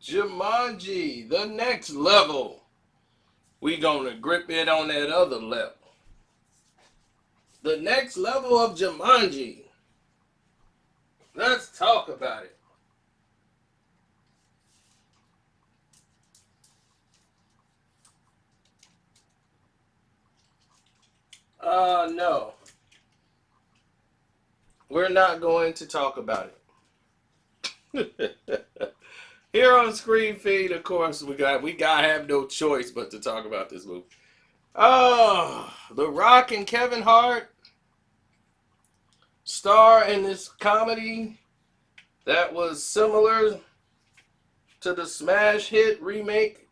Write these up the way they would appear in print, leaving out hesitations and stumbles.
Jumanji, the next level. We gonna grip it on that other level. The next level of Jumanji. Let's talk about it. No. We're not going to talk about it. Here on Screen Feed, of course, we gotta have no choice but to talk about this movie. Oh, The Rock and Kevin Hart star in this comedy that was similar to the smash hit remake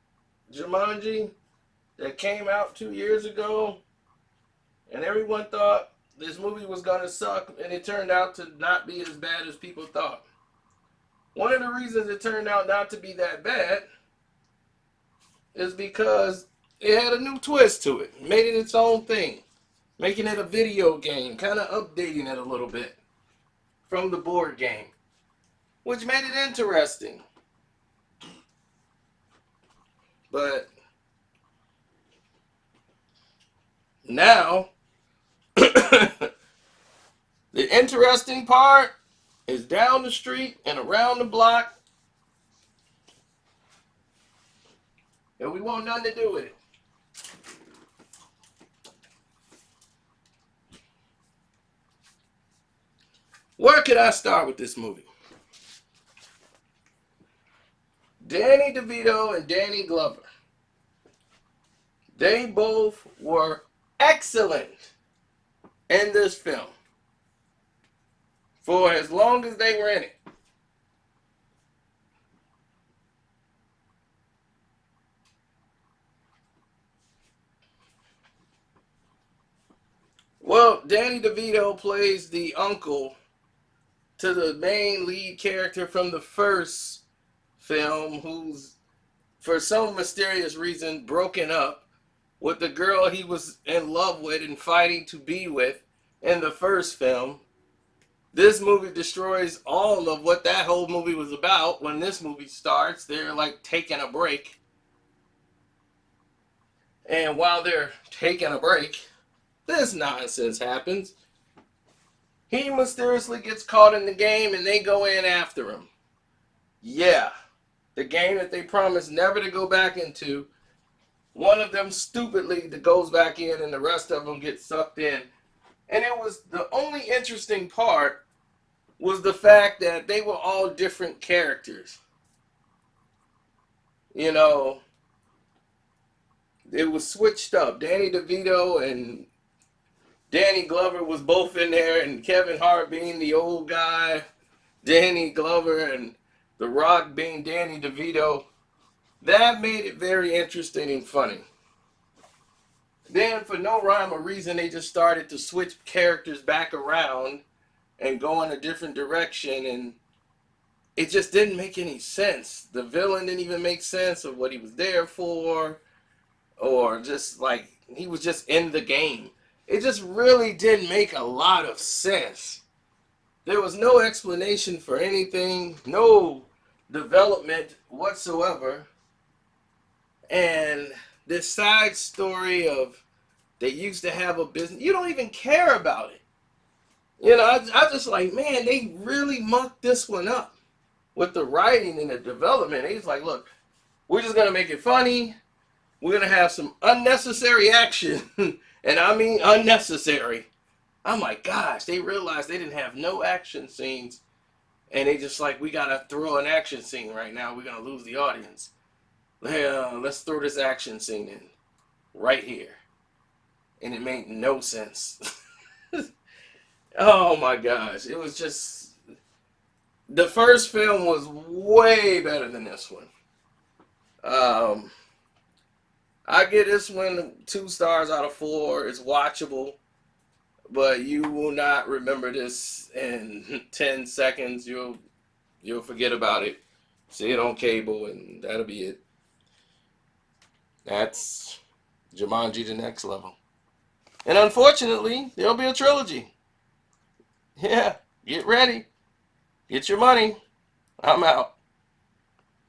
Jumanji that came out 2 years ago, and everyone thought this movie was gonna suck, and it turned out to not be as bad as people thought. One of the reasons it turned out not to be that bad is because it had a new twist to it, made it its own thing, making it a video game, kind of updating it a little bit from the board game, which made it interesting. But now, the interesting part is down the street and around the block, and we want nothing to do with it. Where could I start with this movie? Danny DeVito and Danny Glover. They both were excellent in this film for as long as they were in it. Well, Danny DeVito plays the uncle to the main lead character from the first film, who's for some mysterious reason broken up with the girl he was in love with and fighting to be with in the first film. This movie destroys all of what that whole movie was about. When this movie starts, they're like taking a break. And while they're taking a break, this nonsense happens. He mysteriously gets caught in the game and they go in after him. Yeah, the game that they promised never to go back into. One of them stupidly goes back in and the rest of them get sucked in. And it was the only interesting part was the fact that they were all different characters. You know, it was switched up. Danny DeVito and Danny Glover was both in there, and Kevin Hart being the old guy, Danny Glover and The Rock being Danny DeVito. That made it very interesting and funny. Then, for no rhyme or reason, they just started to switch characters back around and go in a different direction, and it just didn't make any sense. The villain didn't even make sense of what he was there for, or just like he was just in the game. It just really didn't make a lot of sense. There was no explanation for anything, no development whatsoever. And this side story of they used to have a business, you don't even care about it. You know, I just like, man, they really mucked this one up with the writing and the development. He's like, look, we're just going to make it funny. We're going to have some unnecessary action. And I mean unnecessary. I'm like, gosh, they realized they didn't have no action scenes. And they just like, we got to throw an action scene right now. We're going to lose the audience. Let's throw this action scene in right here. And it made no sense. Oh my gosh. It was just, the first film was way better than this one. I give this one 2 stars out of 4. It's watchable, but you will not remember this in 10 seconds. You'll forget about it. See it on cable, and that'll be it. That's Jumanji: The Next Level. And unfortunately, there'll be a trilogy. Yeah, get ready. Get your money. I'm out.